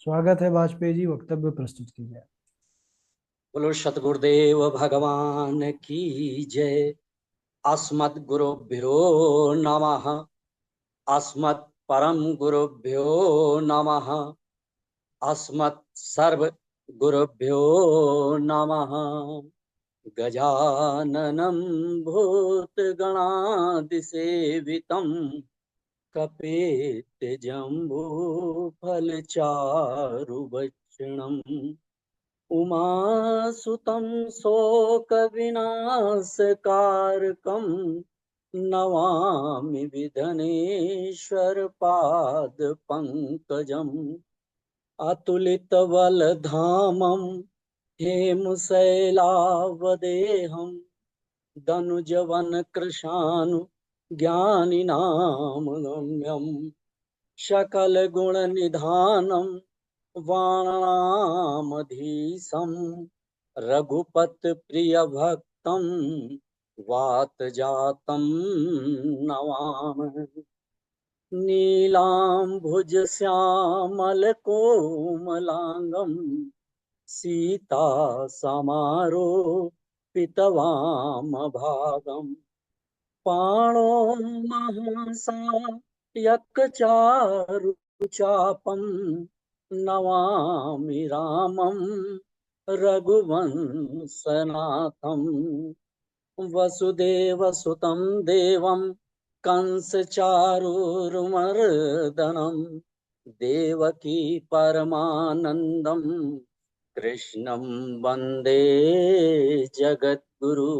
स्वागत है वाजपेयी जी, वक्तव्य प्रस्तुत कीजिए। बोलो सतगुरुदेव भगवान की जय। अस्मत् गुरुभ्यो नमः। अस्मत् परम गुरुभ्यो नमः। अस्मत् सर्व गुरुभ्यो नमः। गजाननं भूतगणादिसेवितं कपित्थजम्बूफलचारुभक्षणम् उमासुतं शोकविनाशकारकं नमामि विघ्नेश्वरपादपङ्कजम्। अतुलितबलधामं हेमशैलावदेहं दनुजवनकृशानु ज्ञानिनामगम्यं सकलगुणनिधानं वाणामधीशं रघुपतिप्रियभक्तं वातजातं नमामि। नीलाम्भुजश्यामलकोमलाङ्गं सीतासमारोपितवामभागं पाणो महासायकचारुचापं नमामि रामं रघुवंशनाथं। वसुदेवसुतं देवं कंसचारूरमर्दनं देवकी परमानन्दं कृष्णं वन्दे जगद्गुरु।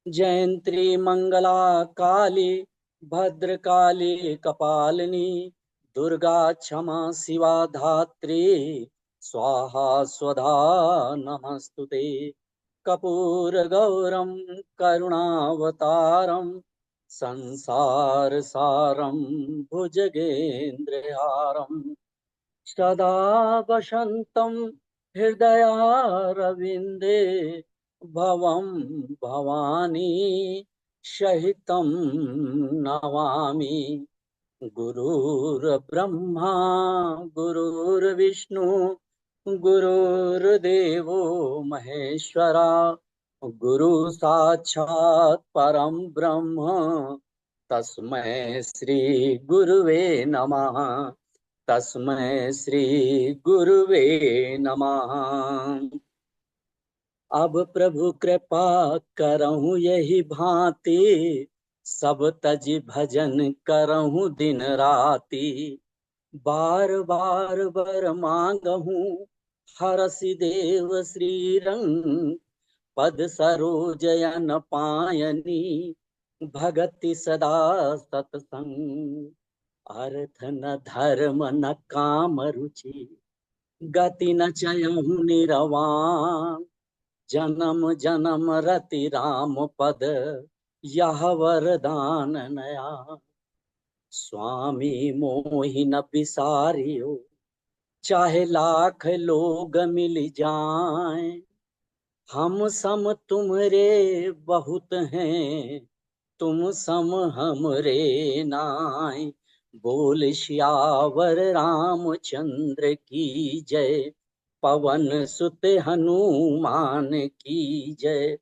जयंती मंगला काली भद्रकाली कपालिनी दुर्गा क्षमा शिवा धात्री स्वाहा स्वधा नमस्तुते। कपूर गौरम करुणावतारम संसार सारम भुजगेन्द्रहारम सदा वसन्तं हृदयारविन्दे भवं भवानी सहितं नमामि। गुरुर्ब्रह्मा गुरुर्विष्णु गुरुर्देवो महेश्वरा गुरु साक्षात् परम ब्रह्म तस्मै श्री गुरुवे नमः। तस्मै श्री गुरुवे नमः। अब प्रभु कृपा करहूँ यही भांति सब तज भजन करहूँ दिन राति। बार बार बर मांगहूँ हरसि देव श्री रंग पद सरोजयन पायनी भगति सदा सतसंग। अर्थ न धर्म न काम रुचि गति न चयहु निरवान जन्म जन्म रति राम पद यह वरदान नया। स्वामी मोहि न बिसारियो चाहे लाख लोग मिल जाएं हम सम तुमरे बहुत हैं तुम सम हमरे नाय। बोल सियावर रामचंद्र की जय पवन सुत हनुमान की जय।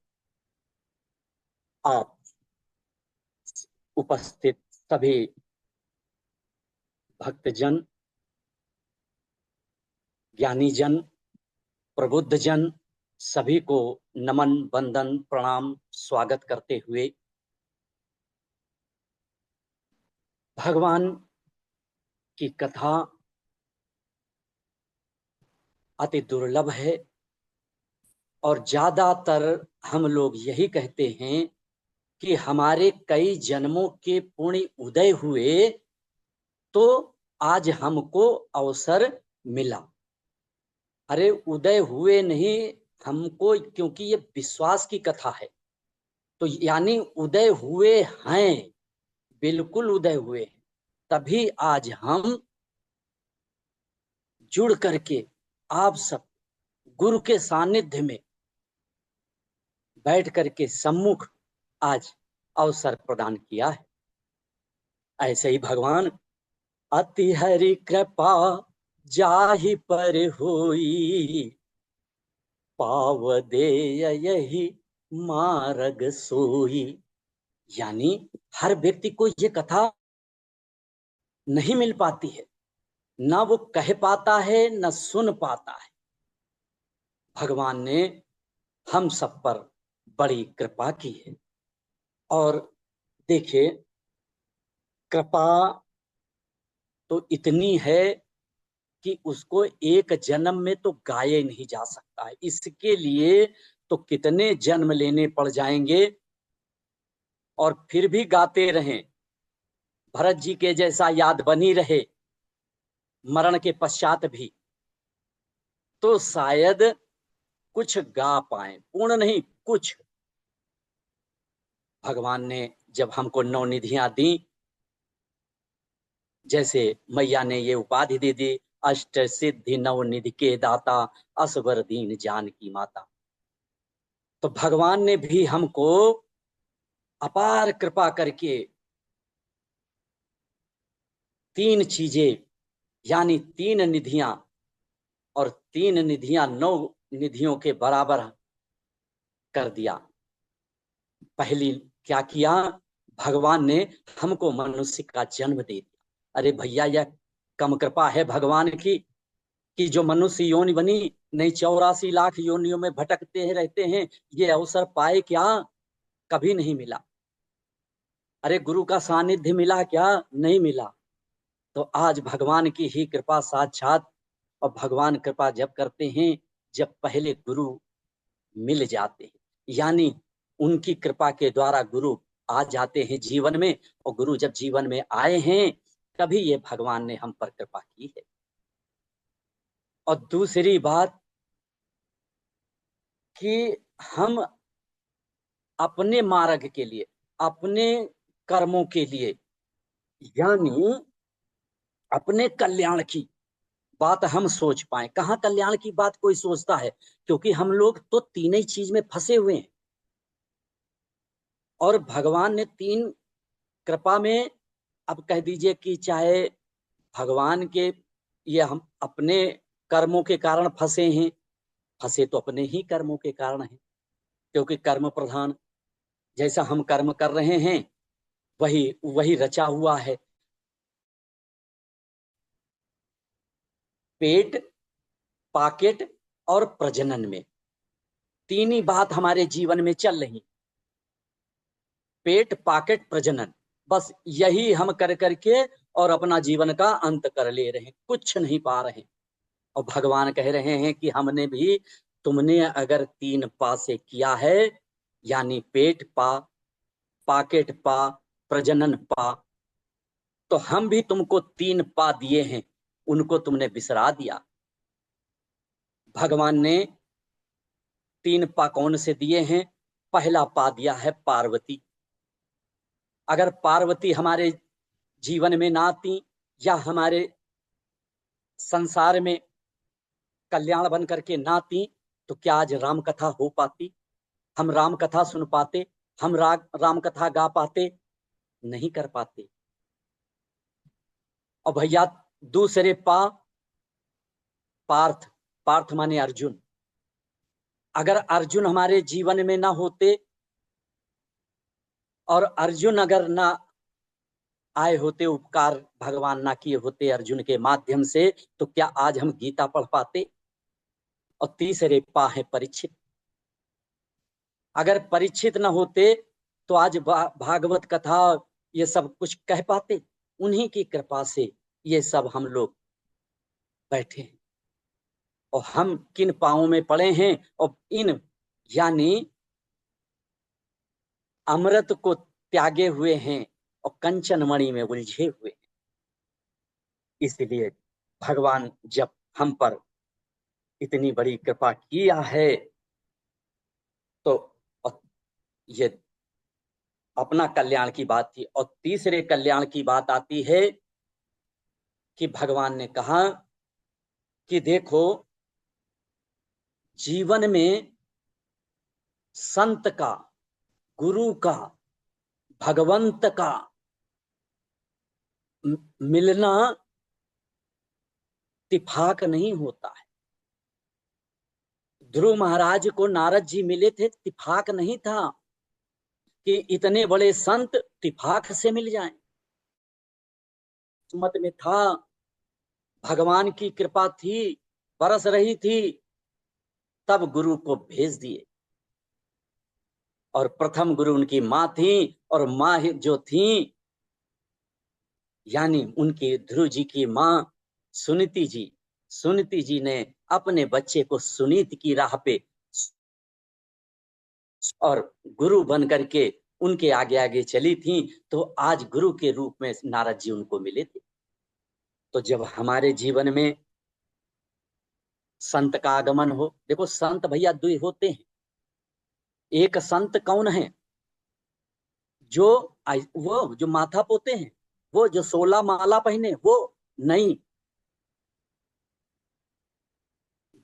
आप उपस्थित सभी भक्तजन ज्ञानीजन प्रबुद्धजन सभी को नमन वंदन प्रणाम स्वागत करते हुए भगवान की कथा अति दुर्लभ है और ज्यादातर हम लोग यही कहते हैं कि हमारे कई जन्मों के पुण्य उदय हुए तो आज हमको अवसर मिला। अरे उदय हुए नहीं हमको, क्योंकि ये विश्वास की कथा है तो यानी उदय हुए हैं, बिल्कुल उदय हुए हैं। तभी आज हम जुड़ करके आप सब गुरु के सानिध्य में बैठ करके सम्मुख आज अवसर प्रदान किया है। ऐसे ही भगवान अति हरि कृपा जाहि पर होई, पाव दे यही मार्ग सोई। यानी हर व्यक्ति को ये कथा नहीं मिल पाती है, ना वो कह पाता है न सुन पाता है। भगवान ने हम सब पर बड़ी कृपा की है। और देखिए, कृपा तो इतनी है कि उसको एक जन्म में तो गाया नहीं जा सकता है। इसके लिए तो कितने जन्म लेने पड़ जाएंगे, और फिर भी गाते रहें, भरत जी के जैसा याद बनी रहे मरण के पश्चात भी, तो शायद कुछ गा पाए, पूर्ण नहीं कुछ। भगवान ने जब हमको नौ निधियां दी, जैसे मैया ने ये उपाधि दे दी, अष्ट सिद्धि नव निधि के दाता, असवर दीन जान की माता। तो भगवान ने भी हमको अपार कृपा करके तीन चीजें, यानी तीन निधियां, और तीन निधियां नौ निधियों के बराबर कर दिया। पहली क्या किया, भगवान ने हमको मनुष्य का जन्म दे दिया। अरे भैया, यह कम कृपा है भगवान की कि जो मनुष्य योनि बनी, नहीं 84 लाख योनियों में भटकते रहते हैं, ये अवसर पाए क्या? कभी नहीं मिला। अरे गुरु का सानिध्य मिला क्या? नहीं मिला। तो आज भगवान की ही कृपा साक्षात। और भगवान कृपा जब करते हैं, जब पहले गुरु मिल जाते हैं, यानी उनकी कृपा के द्वारा गुरु आ जाते हैं जीवन में, और गुरु जब जीवन में आए हैं, तभी ये भगवान ने हम पर कृपा की है। और दूसरी बात कि हम अपने मार्ग के लिए, अपने कर्मों के लिए, यानी अपने कल्याण की बात हम सोच पाए। कहाँ कल्याण की बात कोई सोचता है? क्योंकि हम लोग तो तीन ही चीज में फंसे हुए हैं, और भगवान ने तीन कृपा में, अब कह दीजिए कि चाहे भगवान के, ये हम अपने कर्मों के कारण फंसे हैं, फंसे तो अपने ही कर्मों के कारण हैं, क्योंकि कर्म प्रधान, जैसा हम कर्म कर रहे हैं वही वही रचा हुआ है। पेट, पॉकेट और प्रजनन में तीन ही बात हमारे जीवन में चल रही। पेट, पॉकेट, प्रजनन, बस यही हम कर करके और अपना जीवन का अंत कर ले रहे हैं, कुछ नहीं पा रहे। और भगवान कह रहे हैं कि हमने भी, तुमने अगर तीन पा से किया है, यानी पेट पा, पॉकेट पा, प्रजनन पा, तो हम भी तुमको तीन पा दिए हैं, उनको तुमने बिसरा दिया। भगवान ने तीन पा कौन से दिए हैं? पहला पा दिया है पार्वती। अगर पार्वती हमारे जीवन में ना आती, या हमारे संसार में कल्याण बन करके ना आती, तो क्या आज राम कथा हो पाती? हम राम कथा सुन पाते? हम राम कथा गा पाते? नहीं कर पाते। और भैया दूसरे पा, पार्थ, पार्थ माने अर्जुन। अगर अर्जुन हमारे जीवन में ना होते, और अर्जुन अगर ना आए होते, उपकार भगवान ना किए होते अर्जुन के माध्यम से, तो क्या आज हम गीता पढ़ पाते? और तीसरे पा है परीक्षित। अगर परीक्षित न होते, तो आज भागवत कथा ये सब कुछ कह पाते? उन्हीं की कृपा से ये सब हम लोग बैठे हैं। और हम किन पाँवों में पड़े हैं? और इन, यानी अमृत को त्यागे हुए हैं और कंचन मणि में उलझे हुए हैं। इसलिए भगवान जब हम पर इतनी बड़ी कृपा किया है, तो ये अपना कल्याण की बात थी। और तीसरे कल्याण की बात आती है कि भगवान ने कहा कि देखो, जीवन में संत का, गुरु का, भगवंत का मिलना इत्तेफाक नहीं होता है। ध्रुव महाराज को नारद जी मिले थे, इत्तेफाक नहीं था कि इतने बड़े संत इत्तेफाक से मिल जाएं। किस्मत में था, भगवान की कृपा थी, बरस रही थी, तब गुरु को भेज दिए। और प्रथम गुरु उनकी माँ थी, और माँ जो थी यानी उनकी ध्रुव जी की माँ सुनीति जी, सुनीति जी ने अपने बच्चे को सुनीत की राह पे और गुरु बन करके उनके आगे आगे चली थी, तो आज गुरु के रूप में नारद जी उनको मिले थे। तो जब हमारे जीवन में संत का आगमन हो, देखो संत भैया दो होते हैं। एक संत कौन है? जो वो जो माथा पोते हैं, वो जो 16 माला पहने, वो नहीं,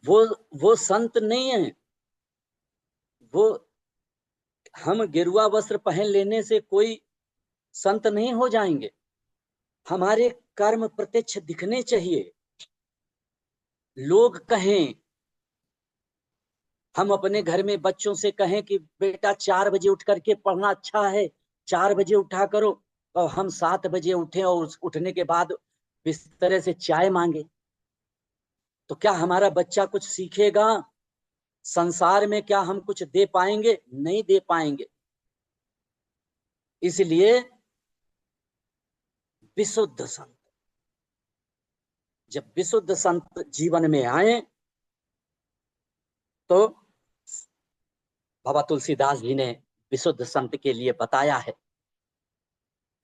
वो संत नहीं है। वो हम गेरुआ वस्त्र पहन लेने से कोई संत नहीं हो जाएंगे। हमारे कर्म प्रत्यक्ष दिखने चाहिए। लोग कहें, हम अपने घर में बच्चों से कहें कि बेटा 4 बजे उठ करके पढ़ना अच्छा है, 4 बजे उठा करो, और हम 7 बजे उठें और उठने के बाद बिस्तर से चाय मांगे, तो क्या हमारा बच्चा कुछ सीखेगा? संसार में क्या हम कुछ दे पाएंगे? नहीं दे पाएंगे। इसलिए विशुद्ध संत, जब विशुद्ध संत जीवन में आए तो बाबा तुलसीदास जी ने विशुद्ध संत के लिए बताया है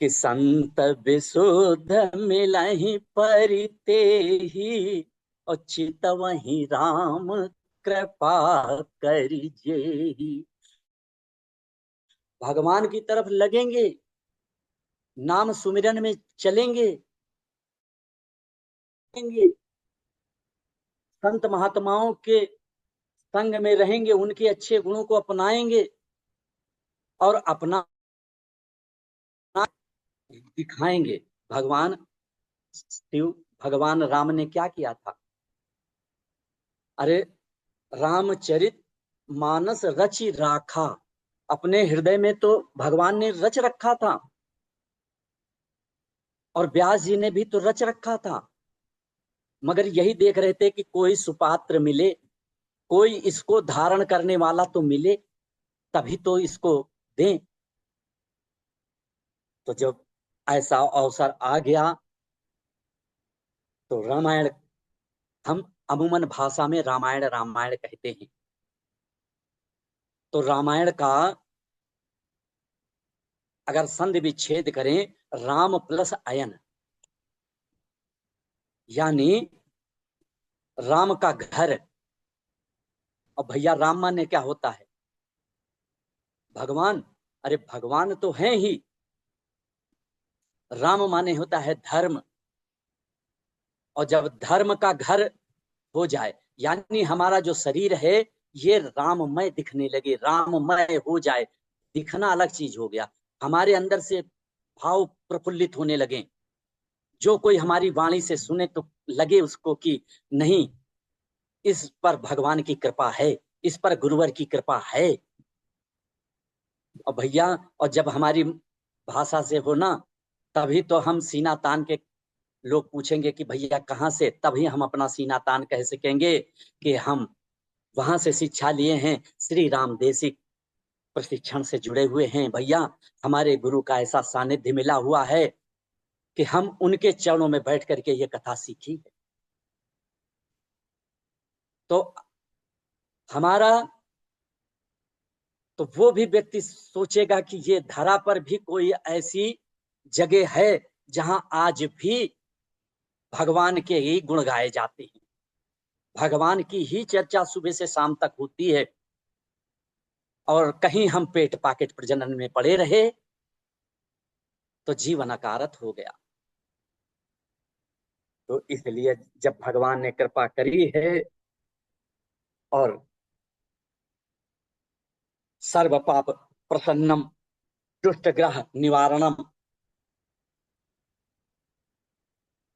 कि संत विशुद्ध मिलहि परिते ही, और चित वही राम कृपा करिजेहि। भगवान की तरफ लगेंगे, नाम सुमिरन में चलेंगे, संत महात्माओं के संग में रहेंगे, उनके अच्छे गुणों को अपनाएंगे और अपना दिखाएंगे। भगवान शिव, भगवान राम ने क्या किया था? अरे रामचरित मानस रचि राखा, अपने हृदय में तो भगवान ने रच रखा था, और व्यास जी ने भी तो रच रखा था, मगर यही देख रहे थे कि कोई सुपात्र मिले, कोई इसको धारण करने वाला तो मिले, तभी तो इसको दें। तो जब ऐसा अवसर आ गया तो रामायण, हम अमूमन भाषा में रामायण रामायण कहते हैं, तो रामायण का अगर संधि विच्छेद करें, राम प्लस अयन, यानी राम का घर। और भैया राम माने क्या होता है? भगवान। अरे भगवान तो है ही। राम माने होता है धर्म, और जब धर्म का घर हो जाए, यानी हमारा जो शरीर है ये राममय दिखने लगे, राममय हो जाए, दिखना अलग चीज हो गया, हमारे अंदर से भाव प्रफुल्लित होने लगे, जो कोई हमारी वाणी से सुने तो लगे उसको कि नहीं, इस पर भगवान की कृपा है, इस पर गुरुवर की कृपा है। और भैया, और जब हमारी भाषा से हो ना, तभी तो हम सीना तान के, लोग पूछेंगे कि भैया कहाँ से, तभी हम अपना सीना तान कह सकेंगे कि हम वहां से शिक्षा लिए हैं, श्री राम देशिक प्रशिक्षण से जुड़े हुए हैं। भैया हमारे गुरु का ऐसा सानिध्य मिला हुआ है कि हम उनके चरणों में बैठ करके ये कथा सीखी है। तो हमारा, तो वो भी व्यक्ति सोचेगा कि ये धरा पर भी कोई ऐसी जगह है जहां आज भी भगवान के ही गुण गाए जाते हैं, भगवान की ही चर्चा सुबह से शाम तक होती है, और कहीं हम पेट पाकेट प्रजनन में पड़े रहे तो जीवन अकारत हो गया। तो इसलिए जब भगवान ने कृपा करी है और सर्व पाप प्रसन्नम दुष्ट ग्रह निवारणम,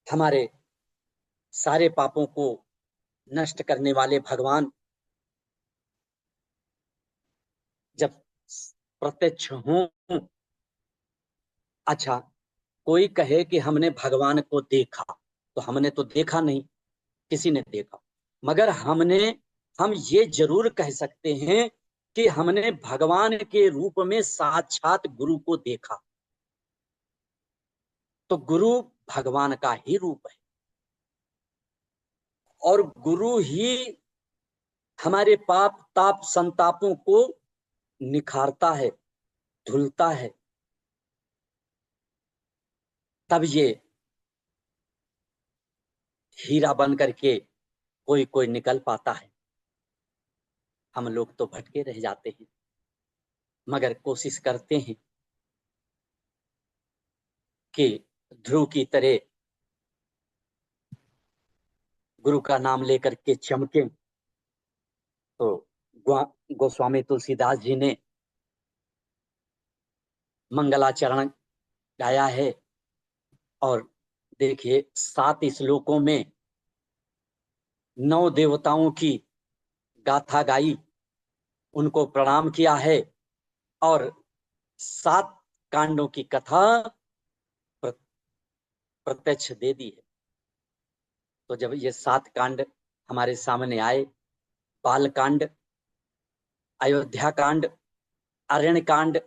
हमारे सारे पापों को नष्ट करने वाले भगवान जब प्रत्यक्ष हों, अच्छा कोई कहे कि हमने भगवान को देखा, तो हमने तो देखा नहीं, किसी ने देखा, मगर हम ये जरूर कह सकते हैं कि हमने भगवान के रूप में साक्षात गुरु को देखा। तो गुरु भगवान का ही रूप है और गुरु ही हमारे पाप ताप संतापों को निखारता है, धुलता है, तब ये हीरा बन करके कोई कोई निकल पाता है। हम लोग तो भटके रह जाते हैं, मगर कोशिश करते हैं कि ध्रुव की तरह गुरु का नाम लेकर के चमके। तो गोस्वामी तुलसीदास जी ने मंगलाचरण गाया है और देखिए 7 श्लोकों में 9 देवताओं की गाथा गाई, उनको प्रणाम किया है और 7 कांडों की कथा प्रत्यक्ष दे दी है। तो जब ये 7 कांड हमारे सामने आए, बाल कांड, अयोध्या कांड, अरण्य कांड,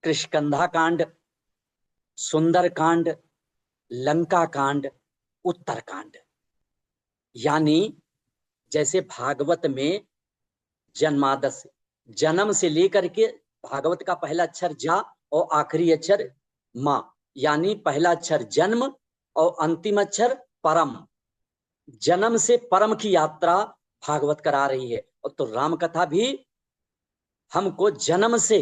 कृष्णकंधा कांड, सुंदर कांड, लंका कांड, उत्तर कांड, यानी जैसे भागवत में जन्मादश, जन्म से लेकर के भागवत का पहला अक्षर जा और आखिरी अक्षर मां, यानी पहला अक्षर जन्म और अंतिम अक्षर परम, जन्म से परम की यात्रा भागवत करा रही है। और तो राम कथा भी हमको जन्म से,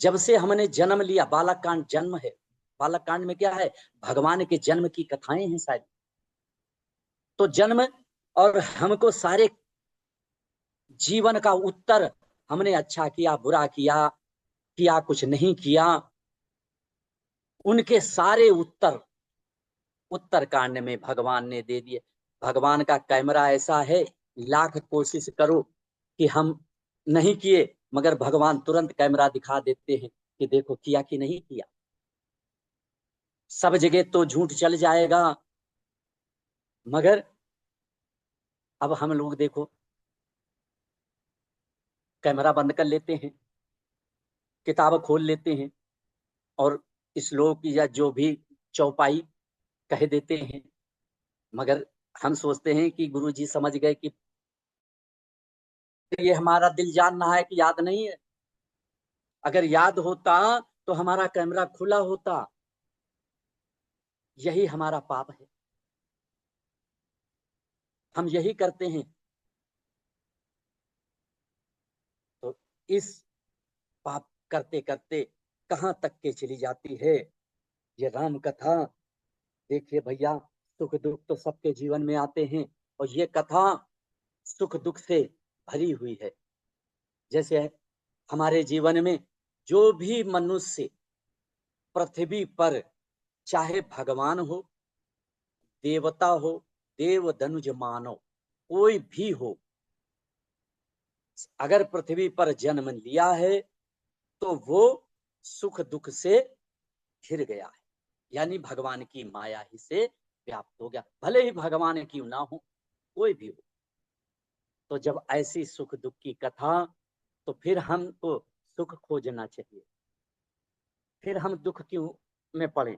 जब से हमने जन्म लिया, बालक कांड जन्म है, बालक कांड में क्या है, भगवान के जन्म की कथाएं हैं सारी। तो जन्म और हमको सारे जीवन का उत्तर, हमने अच्छा किया बुरा किया, किया कुछ नहीं किया, उनके सारे उत्तर उत्तर कांड में भगवान ने दे दिए। भगवान का कैमरा ऐसा है, लाख कोशिश करो कि हम नहीं किए, मगर भगवान तुरंत कैमरा दिखा देते हैं कि देखो किया कि नहीं किया। सब जगह तो झूठ चल जाएगा, मगर अब हम लोग देखो कैमरा बंद कर लेते हैं, किताब खोल लेते हैं और श्लोक या जो भी चौपाई कह देते हैं, मगर हम सोचते हैं कि गुरुजी समझ गए कि ये हमारा दिल जान रहा है कि याद नहीं है। अगर याद होता तो हमारा कैमरा खुला होता। यही हमारा पाप है, हम यही करते हैं। तो इस पाप करते करते कहां तक के चली जाती है ये राम कथा। देखिए भैया, सुख दुख तो सबके जीवन में आते हैं और ये कथा सुख दुख से भरी हुई है। जैसे हमारे जीवन में जो भी मनुष्य पृथ्वी पर, चाहे भगवान हो, देवता हो, देव धनुज मानव, कोई भी हो, अगर पृथ्वी पर जन्म लिया है तो वो सुख दुख से घिर गया है, यानी भगवान की माया ही से व्याप्त हो गया, भले ही भगवान क्यों ना हो, कोई भी हो। तो जब ऐसी सुख दुख की कथा, तो फिर हमको सुख खोजना चाहिए, फिर हम दुख क्यों में पड़े।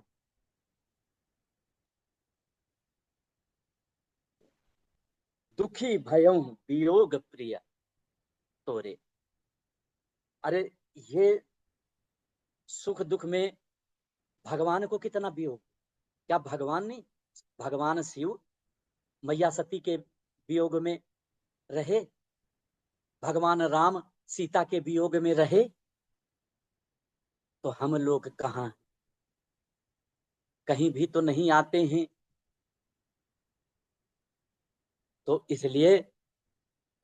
दुखी भयं वियोग प्रिय तोरे, अरे ये सुख दुख में भगवान को कितना वियोग, क्या भगवान नहीं, भगवान शिव मैया सती के वियोग में रहे, भगवान राम सीता के वियोग में रहे, तो हम लोग कहाँ, कहीं भी तो नहीं आते हैं। तो इसलिए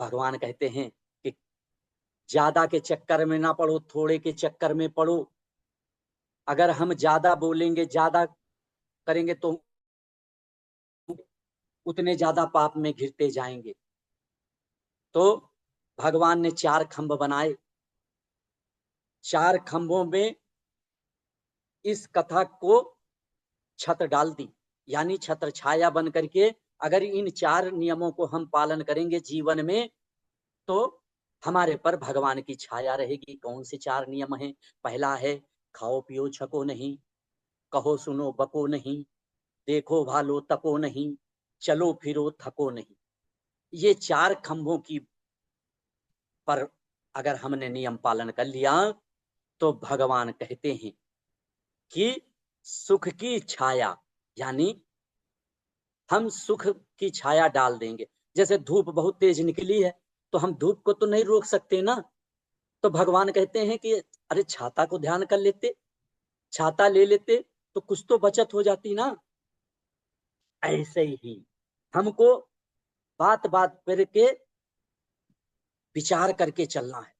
भगवान कहते हैं कि ज्यादा के चक्कर में ना पड़ो, थोड़े के चक्कर में पड़ो। अगर हम ज्यादा बोलेंगे, ज्यादा करेंगे तो उतने ज्यादा पाप में घिरते जाएंगे। तो भगवान ने 4 खंभ बनाए, 4 खंभों में इस कथा को छत डाल दी, यानी छत्र छाया बन करके अगर इन 4 नियमों को हम पालन करेंगे जीवन में तो हमारे पर भगवान की छाया रहेगी। कौन से 4 नियम हैं? पहला है खाओ पियो छको नहीं, कहो सुनो बको नहीं, देखो भालो तको नहीं, चलो फिरो थको नहीं। ये 4 खंभों की पर अगर हमने नियम पालन कर लिया तो भगवान कहते हैं कि सुख की छाया, यानी हम सुख की छाया डाल देंगे। जैसे धूप बहुत तेज निकली है तो हम धूप को तो नहीं रोक सकते ना, तो भगवान कहते हैं कि अरे छाता को ध्यान कर लेते, छाता ले लेते तो कुछ तो बचत हो जाती ना। ऐसे ही हमको बात बात पर के विचार करके चलना है,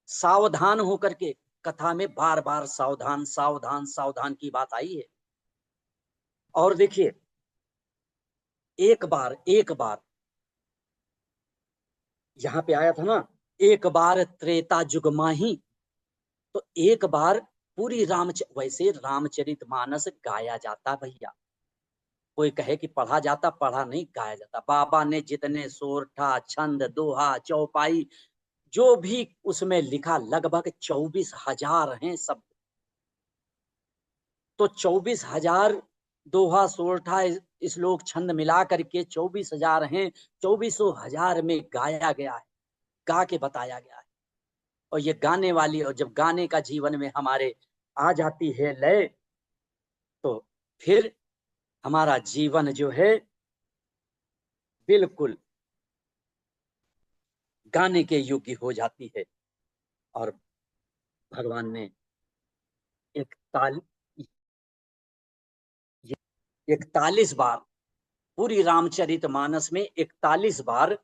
सावधान होकर के। कथा में बार बार सावधान सावधान सावधान की बात आई है। और देखिए एक बार यहाँ पे आया था ना, एक बार त्रेता युग माही, तो एक बार पूरी वैसे रामचरितमानस गाया जाता भैया, कोई कहे कि पढ़ा जाता, पढ़ा नहीं, गाया जाता। बाबा ने जितने सोरठा छंद दोहा चौपाई जो भी उसमें लिखा लगभग 24,000 हैं सब। तो 24,000 दोहा सोरठा श्लोक छंद मिला करके 24,000 हैं। 24,000 में गाया गया है, गा के बताया गया है। और ये गाने वाली, और जब गाने का जीवन में हमारे आ जाती है लय, तो फिर हमारा जीवन जो है बिल्कुल गाने के योग्य हो जाती है। और भगवान ने 41 बार, पूरी रामचरितमानस में 41 बार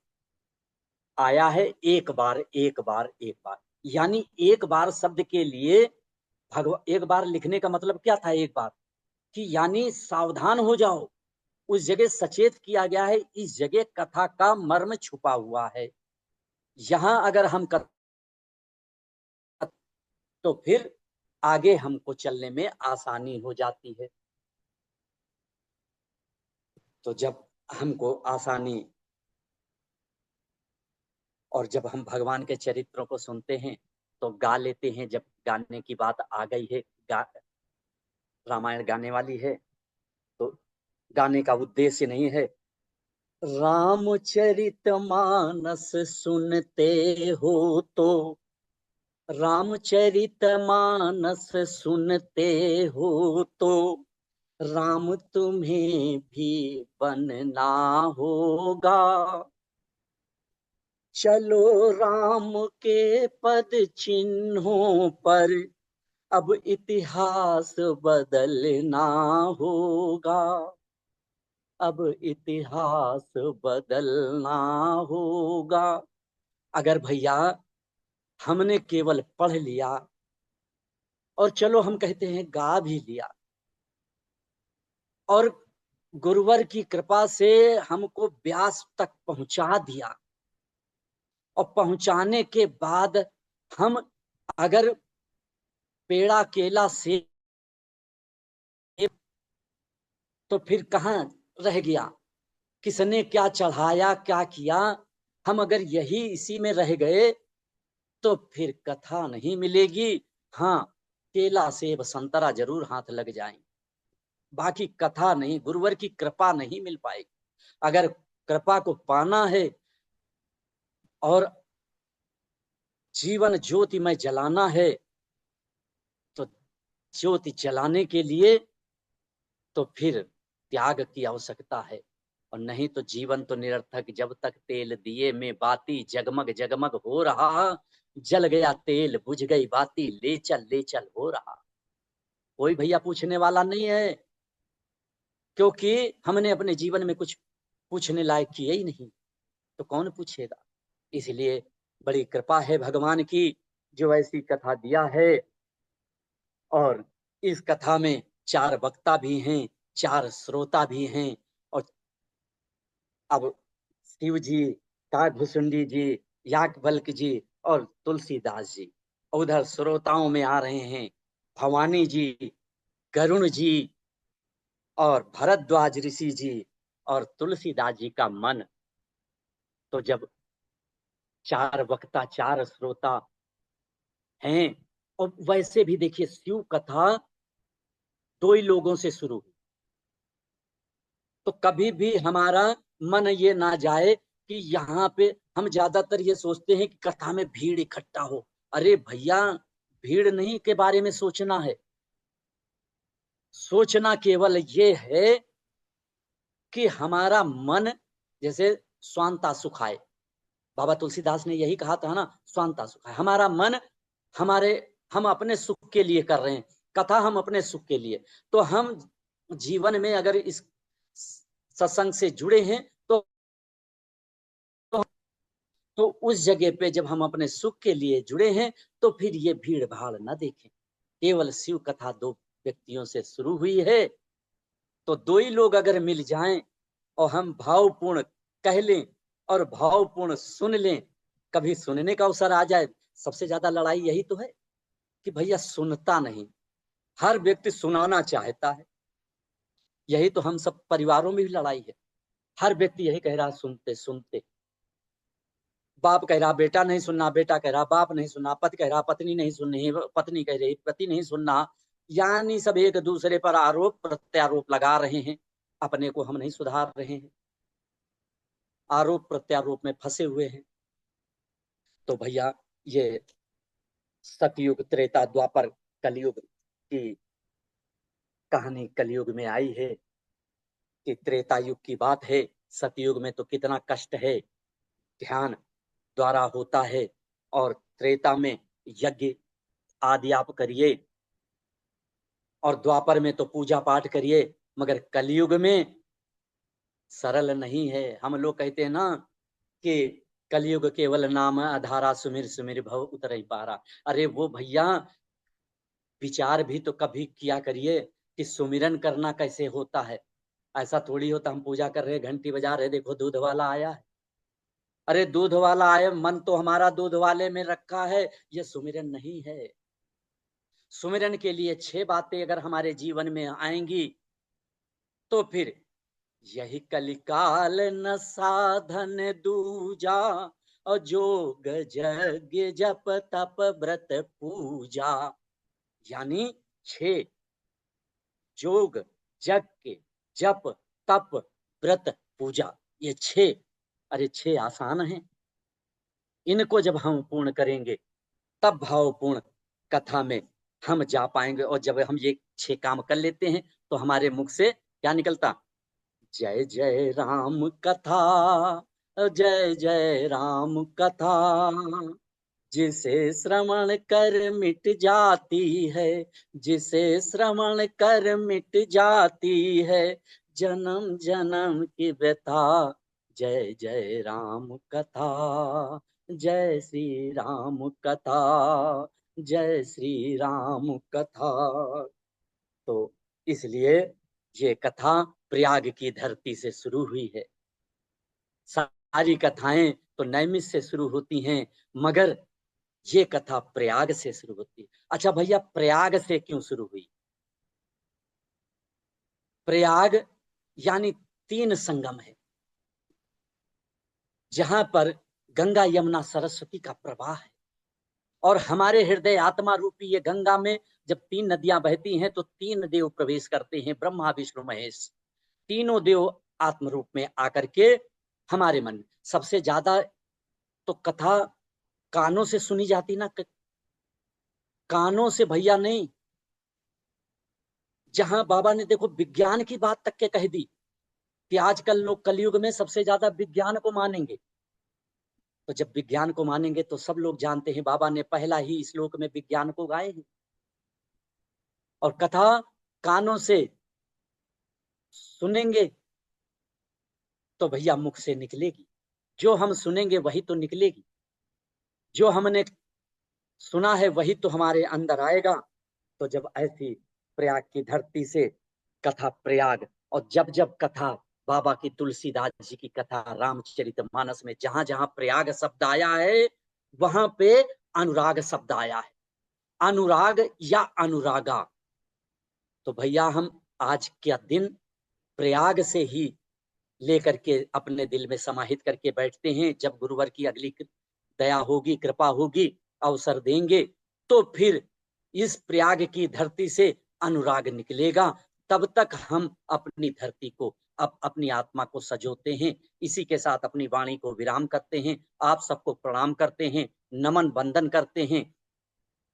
आया है, एक बार एक बार एक बार, यानी एक बार शब्द के लिए एक बार लिखने का मतलब क्या था? एक बार कि यानी सावधान हो जाओ, उस जगह सचेत किया गया है, इस जगह कथा का मर्म छुपा हुआ है। यहां अगर हम तो फिर आगे हमको चलने में आसानी हो जाती है। तो जब हमको आसानी, और जब हम भगवान के चरित्रों को सुनते हैं तो गा लेते हैं। जब गाने की बात आ गई है, रामायण गाने वाली है, तो गाने का उद्देश्य नहीं है रामचरितमानस सुनते हो तो, रामचरितमानस सुनते हो तो राम तुम्हें भी बनना होगा। चलो राम के पद चिन्हों पर अब इतिहास बदलना होगा, अब इतिहास बदलना होगा। अगर भैया हमने केवल पढ़ लिया और चलो हम कहते हैं गा भी लिया, और गुरुवर की कृपा से हमको व्यास तक पहुंचा दिया, और पहुंचाने के बाद हम अगर पेड़ा केला सेब, तो फिर कहाँ रह गया? किसने क्या चढ़ाया क्या किया? हम अगर यही इसी में रह गए तो फिर कथा नहीं मिलेगी। हाँ, केला सेब संतरा जरूर हाथ लग जाएंगे, बाकी कथा नहीं, गुरुवर की कृपा नहीं मिल पाएगी। अगर कृपा को पाना है और जीवन ज्योति में जलाना है, तो ज्योति जलाने के लिए तो फिर त्याग की आवश्यकता है। और नहीं तो जीवन तो निरर्थक, जब तक तेल दिए में बाती जगमग जगमग हो रहा, जल गया तेल बुझ गई बाती ले चल हो रहा। कोई भैया पूछने वाला नहीं है, क्योंकि हमने अपने जीवन में कुछ पूछने लायक किए ही नहीं, तो कौन पूछेगा? इसलिए बड़ी कृपा है भगवान की जो ऐसी कथा दिया है। और इस कथा में 4 वक्ता भी हैं, 4 श्रोता भी हैं, और अब शिव जी, काकभुसुंडी जी, याज्ञवल्क्य जी और तुलसीदास जी, उधर श्रोताओं में आ रहे हैं भवानी जी, गरुण जी और भरद्वाज ऋषि जी और तुलसीदास जी का मन। तो जब चार वक्ता, चार श्रोता हैं, और वैसे भी देखिए शिव कथा दो ही लोगों से शुरू हुई, तो कभी भी हमारा मन ये ना जाए कि यहाँ पे हम ज्यादातर ये सोचते हैं कि कथा में भीड़ इकट्ठा हो। अरे भैया, भीड़ नहीं के बारे में सोचना है, सोचना केवल ये है कि हमारा मन जैसे स्वांता सुखाए। बाबा तुलसीदास ने यही कहा था ना, स्वांता सुखाए। हमारा मन, हमारे, हम अपने सुख के लिए कर रहे हैं कथा, हम अपने सुख के लिए। तो हम जीवन में अगर इस सत्संग से जुड़े हैं तो तो उस जगह पे जब हम अपने सुख के लिए जुड़े हैं तो फिर ये भीड़ भाड़ न देखें। केवल शिव कथा दो व्यक्तियों से शुरू हुई है, तो दो ही लोग अगर मिल जाएं और हम भावपूर्ण कह लें और भावपूर्ण सुन लें, कभी सुनने का अवसर आ जाए। सबसे ज्यादा लड़ाई यही तो है कि भैया सुनता नहीं, हर व्यक्ति सुनाना चाहता है। यही तो हम सब परिवारों में भी लड़ाई है, हर व्यक्ति यही कह रहा सुनते सुनते। बाप कह रहा बेटा नहीं सुनना, बेटा कह रहा बाप नहीं सुनना, पति कह रहा पत्नी नहीं सुननी, पत्नी कह रही पति नहीं सुनना। यानी सब एक दूसरे पर आरोप प्रत्यारोप लगा रहे हैं, अपने को हम नहीं सुधार रहे हैं, आरोप प्रत्यारोप में फंसे हुए हैं। तो भैया ये सतयुग, त्रेता, द्वापर, कलयुग की कहानी कलयुग में आई है कि त्रेता युग की बात है। सतयुग में तो कितना कष्ट है, ध्यान द्वारा होता है, और त्रेता में यज्ञ आदि आप करिए, और द्वापर में तो पूजा पाठ करिए। मगर कलयुग में सरल नहीं है। हम लोग कहते हैं ना कि कलयुग केवल नाम आधारा, सुमिर सुमिर भव उतरई पारा। अरे वो भैया, विचार भी तो कभी किया करिए कि सुमिरन करना कैसे होता है। ऐसा थोड़ी होता हम पूजा कर रहे, घंटी बजा रहे, देखो दूध वाला आया है। अरे दूध वाला आए, मन तो हमारा दूध वाले में रखा है, ये सुमिरन नहीं है। सुमिरन के लिए 6 बातें अगर हमारे जीवन में आएंगी तो फिर यही कलिकाल न साधन दूजा, और जोग यज्ञ जप तप व्रत पूजा। यानी 6, जोग, यज्ञ, जप, तप, व्रत, पूजा, ये 6। अरे 6 आसान हैं, इनको जब हम पूर्ण करेंगे तब भावपूर्ण कथा में हम जा पाएंगे। और जब हम ये 6 काम कर लेते हैं तो हमारे मुख से क्या निकलता? जय जय राम कथा, जय जय राम कथा, जिसे श्रवण कर मिट जाती है, जिसे श्रवण कर मिट जाती है, जन्म जन्म की व्यथा। जय जय राम कथा, जय श्री राम कथा, जय श्री राम कथा। तो इसलिए ये कथा प्रयाग की धरती से शुरू हुई है। सारी कथाएं तो नैमिष से शुरू होती हैं, मगर ये कथा प्रयाग से शुरू होती है। अच्छा भैया, प्रयाग से क्यों शुरू हुई? प्रयाग यानी 3 संगम है, जहां पर गंगा यमुना सरस्वती का प्रवाह है। और हमारे हृदय आत्मा रूपी ये गंगा में जब 3 नदियां बहती हैं तो 3 देव प्रवेश करते हैं, ब्रह्मा विष्णु महेश। तीनों देव आत्म रूप में आकर के हमारे मन में। सबसे ज्यादा तो कथा कानों से सुनी जाती ना, कानों से भैया नहीं। जहां बाबा ने देखो विज्ञान की बात तक के कह दी कि आजकल लोग कलयुग में सबसे ज्यादा विज्ञान को मानेंगे। तो जब विज्ञान को मानेंगे तो सब लोग जानते हैं बाबा ने पहला ही श्लोक में विज्ञान को गाए हैं। और कथा कानों से सुनेंगे तो भैया मुख से निकलेगी, जो हम सुनेंगे वही तो निकलेगी, जो हमने सुना है वही तो हमारे अंदर आएगा। तो जब ऐसी प्रयाग की धरती से कथा प्रयाग, और जब जब कथा बाबा की तुलसीदास जी की कथा रामचरितमानस में जहां जहां प्रयाग शब्द आया है वहां पे अनुराग शब्द आया है। अनुराग या अनुरागा। तो भैया हम आज का दिन प्रयाग से ही लेकर के अपने दिल में समाहित करके बैठते हैं। जब गुरुवर की अगली दया होगी, कृपा होगी, अवसर देंगे, तो फिर इस प्रयाग की धरती से अनुराग निकलेगा। तब तक हम अपनी धरती को, अपनी आत्मा को सजोते हैं। इसी के साथ अपनी वाणी को विराम करते हैं। आप सबको प्रणाम करते हैं, नमन बंदन करते हैं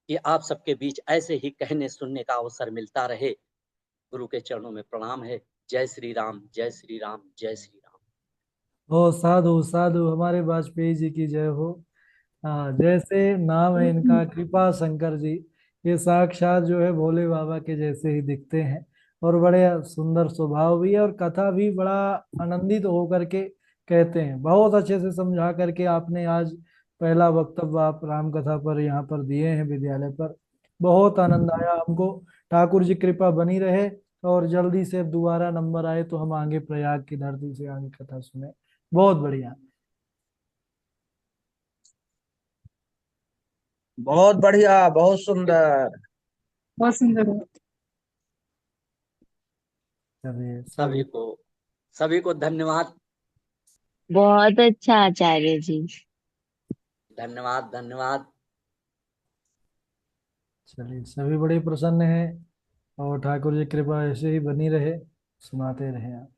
कि आप सबके बीच ऐसे ही कहने सुनने का अवसर मिलता रहे। गुरु के चरणों में प्रणाम है। जय श्री राम, जय श्री राम, जय श्री राम। हो साधु साधु, हमारे वाजपेयी जी की जय हो। हाँ, जैसे नाम है इनका कृपा शंकर जी, ये साक्षात जो है भोले बाबा के जैसे ही दिखते हैं। और बड़े सुंदर स्वभाव भी है, और कथा भी बड़ा आनंदित होकर के कहते हैं। बहुत अच्छे से समझा करके आपने आज पहला वक्तव्य आप राम कथा पर यहाँ पर दिए हैं विद्यालय पर। बहुत आनंद आया हमको। ठाकुर जी कृपा बनी रहे, और जल्दी से दोबारा नंबर आए तो हम आगे प्रयाग की धरती से आगे कथा सुने। बहुत बढ़िया। बहुत बढ़िया, बहुत सुंदर। बहुत सुंदर है। चलिए सभी सभी। को सभी को धन्यवाद। बहुत अच्छा आचार्य जी। धन्यवाद, धन्यवाद। चलिए सभी बड़े प्रसन्न हैं, और ठाकुर जी कृपा ऐसे ही बनी रहे, सुनाते रहे आप।